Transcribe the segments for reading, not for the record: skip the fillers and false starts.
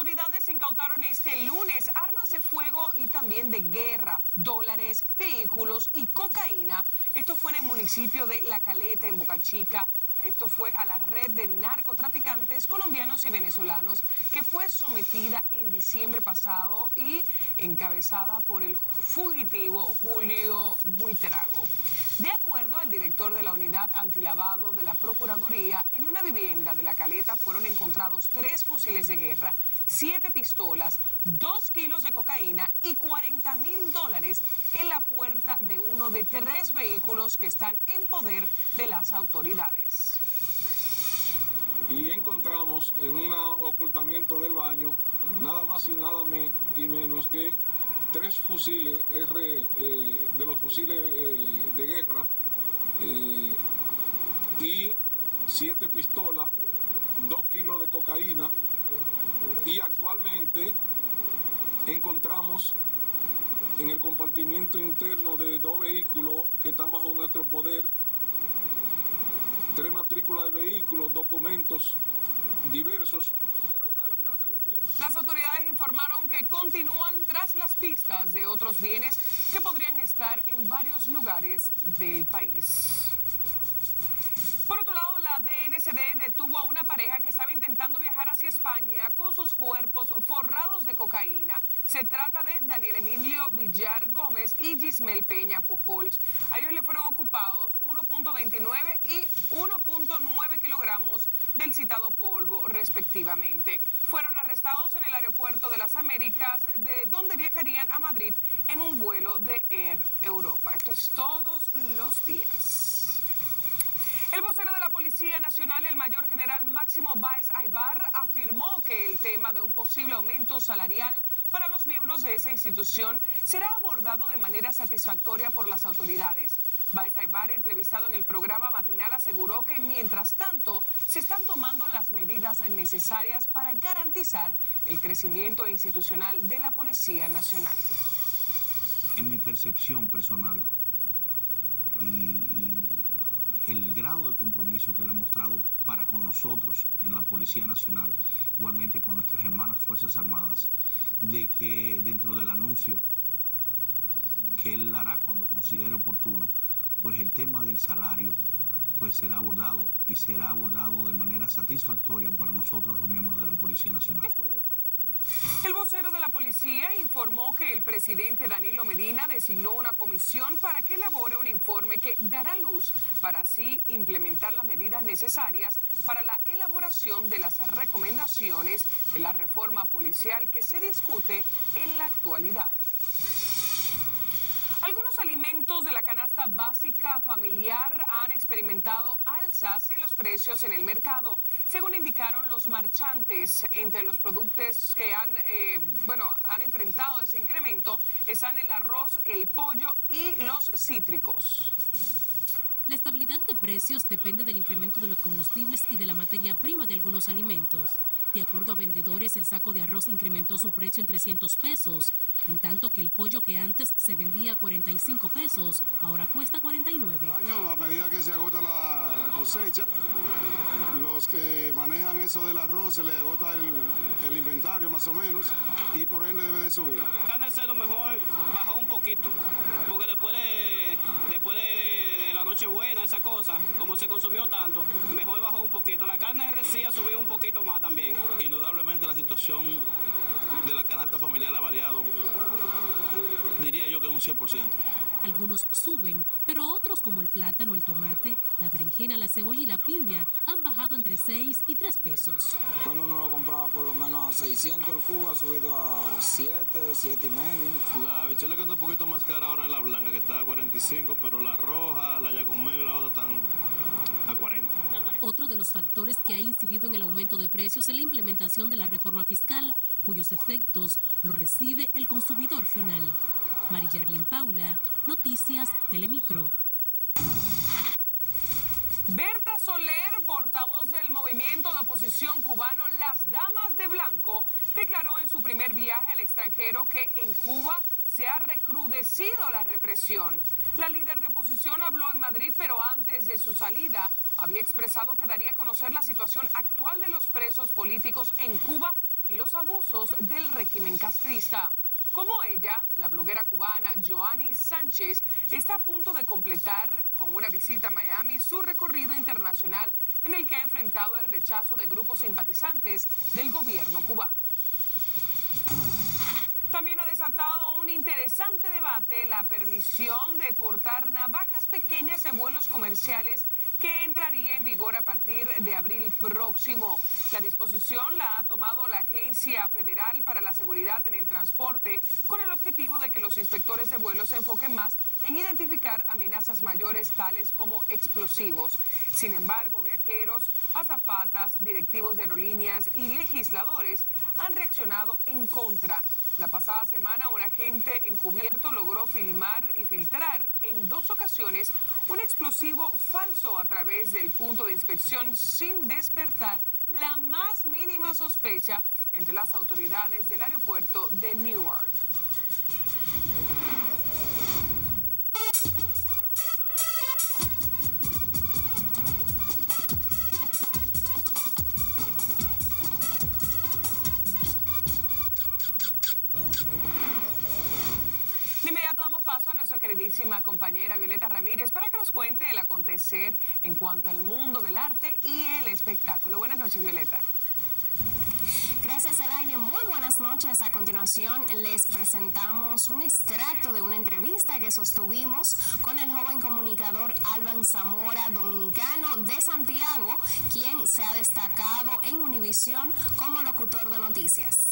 autoridades incautaron este lunes armas de fuego y también de guerra, dólares, vehículos y cocaína. Esto fue en el municipio de La Caleta, en Boca Chica. Esto fue a la red de narcotraficantes colombianos y venezolanos que fue sometida en diciembre pasado y encabezada por el fugitivo Julio Buitrago. De acuerdo al director de la unidad antilavado de la Procuraduría, en una vivienda de La Caleta fueron encontrados 3 fusiles de guerra, 7 pistolas, 2 kilos de cocaína y $40.000 en la puerta de uno de 3 vehículos que están en poder de las autoridades. Y encontramos en un ocultamiento del baño nada más y nada menos que 3 fusiles de los fusiles de guerra y 7 pistolas, 2 kilos de cocaína, y actualmente encontramos en el compartimiento interno de 2 vehículos que están bajo nuestro poder 3 matrículas de vehículos, documentos diversos. Las autoridades informaron que continúan tras las pistas de otros bienes que podrían estar en varios lugares del país. Por otro lado, la DNCD detuvo a una pareja que estaba intentando viajar hacia España con sus cuerpos forrados de cocaína. Se trata de Daniel Emilio Villar Gómez y Gismel Peña Pujols. A ellos le fueron ocupados 1.29 y 1.9 kilogramos del citado polvo, respectivamente. Fueron arrestados en el aeropuerto de las Américas, de donde viajarían a Madrid en un vuelo de Air Europa. Esto es todos los días. El vocero de la Policía Nacional, el mayor general Máximo Báez Aybar, afirmó que el tema de un posible aumento salarial para los miembros de esa institución será abordado de manera satisfactoria por las autoridades. Báez Aybar, entrevistado en el programa matinal, aseguró que mientras tanto se están tomando las medidas necesarias para garantizar el crecimiento institucional de la Policía Nacional. En mi percepción personal y el grado de compromiso que él ha mostrado para con nosotros en la Policía Nacional, igualmente con nuestras hermanas Fuerzas Armadas, de que dentro del anuncio que él hará cuando considere oportuno, pues el tema del salario pues será abordado y será abordado de manera satisfactoria para nosotros los miembros de la Policía Nacional. El vocero de la policía informó que el presidente Danilo Medina designó una comisión para que elabore un informe que dará luz para así implementar las medidas necesarias para la elaboración de las recomendaciones de la reforma policial que se discute en la actualidad. Algunos alimentos de la canasta básica familiar han experimentado alzas en los precios en el mercado. Según indicaron los marchantes, entre los productos que han enfrentado ese incremento están el arroz, el pollo y los cítricos. La estabilidad de precios depende del incremento de los combustibles y de la materia prima de algunos alimentos. De acuerdo a vendedores, el saco de arroz incrementó su precio en 300 pesos, en tanto que el pollo que antes se vendía a 45 pesos, ahora cuesta 49. A medida que se agota la cosecha, los que manejan eso del arroz se les agota el inventario más o menos y por ende debe de subir. Carne de cerdo mejor bajó un poquito, porque después de la Nochebuena, esa cosa, como se consumió tanto, mejor bajó un poquito. La carne de res sí ha subido un poquito más también. Indudablemente la situación de la canasta familiar ha variado, diría yo que un 100%. Algunos suben, pero otros como el plátano, el tomate, la berenjena, la cebolla y la piña han bajado entre 6 y 3 pesos. Bueno, uno lo compraba por lo menos a 600, el cubo ha subido a 7, 7 y medio. La habichuela que está un poquito más cara ahora es la blanca, que está a 45, pero la roja, la yacomel y la otra están a 40. Otro de los factores que ha incidido en el aumento de precios es la implementación de la reforma fiscal, cuyos efectos lo recibe el consumidor final. Mariyerlin Paula, Noticias Telemicro. Berta Soler, portavoz del movimiento de oposición cubano Las Damas de Blanco, declaró en su primer viaje al extranjero que en Cuba se ha recrudecido la represión. La líder de oposición habló en Madrid, pero antes de su salida había expresado que daría a conocer la situación actual de los presos políticos en Cuba y los abusos del régimen castrista. Como ella, la bloguera cubana Joanny Sánchez está a punto de completar con una visita a Miami su recorrido internacional en el que ha enfrentado el rechazo de grupos simpatizantes del gobierno cubano. También ha desatado un interesante debate la permisión de portar navajas pequeñas en vuelos comerciales que entraría en vigor a partir de abril próximo. La disposición la ha tomado la Agencia Federal para la Seguridad en el Transporte con el objetivo de que los inspectores de vuelos se enfoquen más en identificar amenazas mayores tales como explosivos. Sin embargo, viajeros, azafatas, directivos de aerolíneas y legisladores han reaccionado en contra. La pasada semana, un agente encubierto logró filmar y filtrar en 2 ocasiones un explosivo falso a través del punto de inspección sin despertar la más mínima sospecha entre las autoridades del aeropuerto de Newark. De inmediato damos paso a nuestra queridísima compañera Violeta Ramírez para que nos cuente el acontecer en cuanto al mundo del arte y el espectáculo. Buenas noches, Violeta. Gracias, Elaine. Muy buenas noches. A continuación les presentamos un extracto de una entrevista que sostuvimos con el joven comunicador Alban Zamora, dominicano de Santiago, quien se ha destacado en Univisión como locutor de noticias.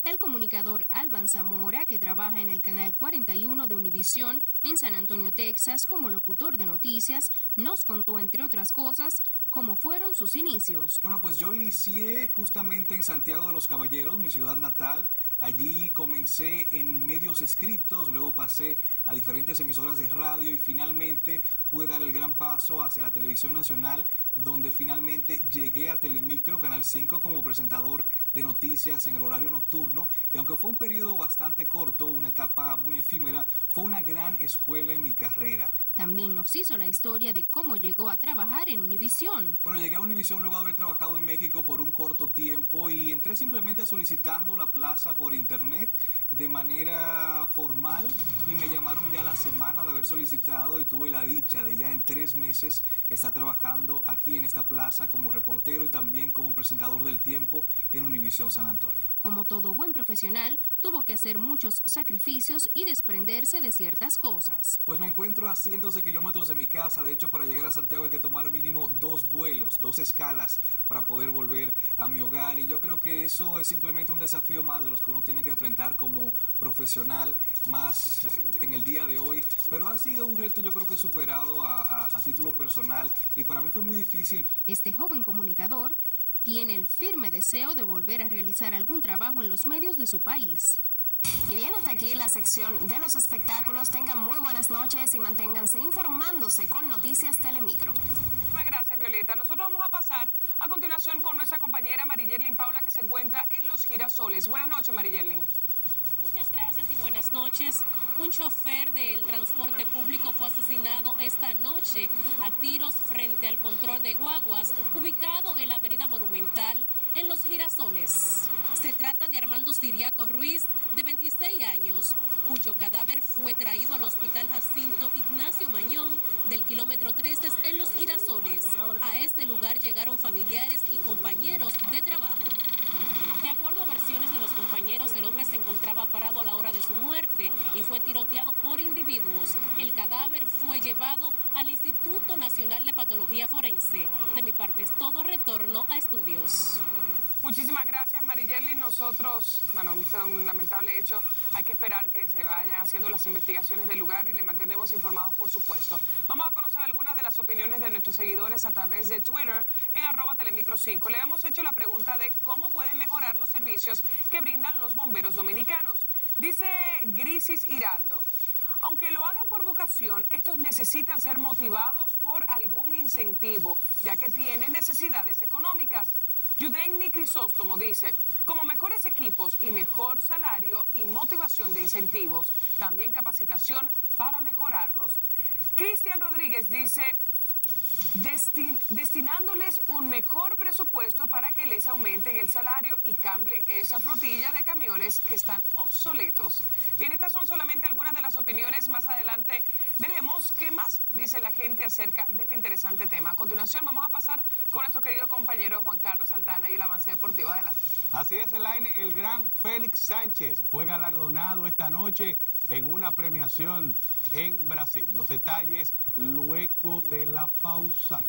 El comunicador Alban Zamora, que trabaja en el canal 41 de Univisión en San Antonio, Texas, como locutor de noticias, nos contó, entre otras cosas, cómo fueron sus inicios. Bueno, pues yo inicié justamente en Santiago de los Caballeros, mi ciudad natal. Allí comencé en medios escritos, luego pasé a diferentes emisoras de radio y finalmente pude dar el gran paso hacia la televisión nacional, donde finalmente llegué a Telemicro, Canal 5, como presentador de noticias en el horario nocturno. Y aunque fue un periodo bastante corto, una etapa muy efímera, fue una gran escuela en mi carrera. También nos hizo la historia de cómo llegó a trabajar en Univisión. Bueno, llegué a Univisión luego de haber trabajado en México por un corto tiempo y entré simplemente solicitando la plaza por internet de manera formal y me llamaron ya la semana de haber solicitado y tuve la dicha de ya en 3 meses estar trabajando aquí en esta plaza como reportero y también como presentador del tiempo en Univisión San Antonio. Como todo buen profesional, tuvo que hacer muchos sacrificios y desprenderse de ciertas cosas. Pues me encuentro a cientos de kilómetros de mi casa. De hecho, para llegar a Santiago hay que tomar mínimo 2 vuelos, 2 escalas para poder volver a mi hogar. Y yo creo que eso es simplemente un desafío más de los que uno tiene que enfrentar como profesional, más en el día de hoy. Pero ha sido un reto, yo creo que superado a título personal y para mí fue muy difícil. Este joven comunicador tiene el firme deseo de volver a realizar algún trabajo en los medios de su país. Y bien, hasta aquí la sección de los espectáculos. Tengan muy buenas noches y manténganse informándose con Noticias Telemicro. Muchas gracias, Violeta. Nosotros vamos a pasar a continuación con nuestra compañera Mariyerlin Paula, que se encuentra en Los Girasoles. Buenas noches, Mariyerlin. Muchas gracias y buenas noches. Un chofer del transporte público fue asesinado esta noche a tiros frente al control de guaguas ubicado en la avenida Monumental en Los Girasoles. Se trata de Armando Siriaco Ruiz, de 26 años, cuyo cadáver fue traído al Hospital Jacinto Ignacio Mañón del kilómetro 13 en Los Girasoles. A este lugar llegaron familiares y compañeros de trabajo. De acuerdo a versiones de los compañeros, el hombre se encontraba parado a la hora de su muerte y fue tiroteado por individuos. El cadáver fue llevado al Instituto Nacional de Patología Forense. De mi parte es todo. Retorno a estudios. Muchísimas gracias, Mariyerlin. Nosotros, bueno, un lamentable hecho, hay que esperar que se vayan haciendo las investigaciones del lugar y le mantendremos informados, por supuesto. Vamos a conocer algunas de las opiniones de nuestros seguidores a través de Twitter en @telemicro5. Le hemos hecho la pregunta de cómo pueden mejorar los servicios que brindan los bomberos dominicanos. Dice Grisis Hiraldo: aunque lo hagan por vocación, estos necesitan ser motivados por algún incentivo, ya que tienen necesidades económicas. Yudenni Crisóstomo dice: como mejores equipos y mejor salario y motivación de incentivos, también capacitación para mejorarlos. Cristian Rodríguez dice: destinándoles un mejor presupuesto para que les aumenten el salario y cambien esa flotilla de camiones que están obsoletos. Bien, estas son solamente algunas de las opiniones. Más adelante veremos qué más dice la gente acerca de este interesante tema. A continuación vamos a pasar con nuestro querido compañero Juan Carlos Santana y el avance deportivo. Adelante. Así es, Elaine, el gran Félix Sánchez fue galardonado esta noche en una premiación en Brasil. Los detalles luego de la pausa.